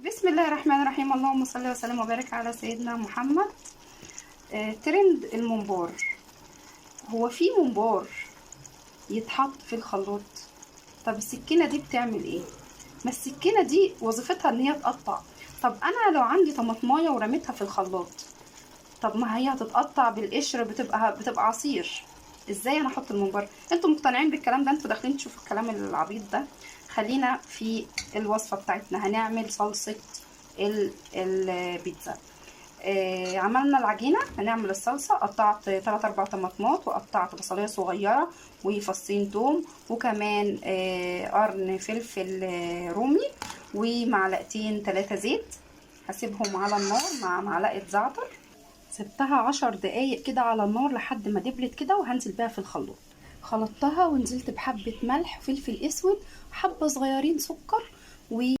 بسم الله الرحمن الرحيم. اللهم صل وسلم وبارك على سيدنا محمد. ترند الممبار. هو في ممبار يتحط في الخلاط؟ طب السكينة دي بتعمل ايه؟ ما السكينة دي وظيفتها ان هي تقطع. طب انا لو عندي طماطمايه ورميتها في الخلاط، طب ما هي هتتقطع بالقشر، بتبقى عصير. ازاي انا احط الممبار؟ انتوا مقتنعين بالكلام ده؟ انتوا داخلين تشوفوا الكلام العبيط ده؟ خلينا في الوصفة بتاعتنا. هنعمل صلصة البيتزا. عملنا العجينة، هنعمل الصلصة. قطعت 3-4 طماطمات، وقطعت بصلية صغيرة وفصين توم، وكمان قرن فلفل رومي، ومعلقتين 3 زيت. هسيبهم على النار مع معلقة زعتر. سبتها 10 دقايق كده على النار لحد ما دبلت كده، وهنزل بيها في الخلاط. خلطتها ونزلت بحبة ملح وفلفل اسود، حبة صغيرين سكر، و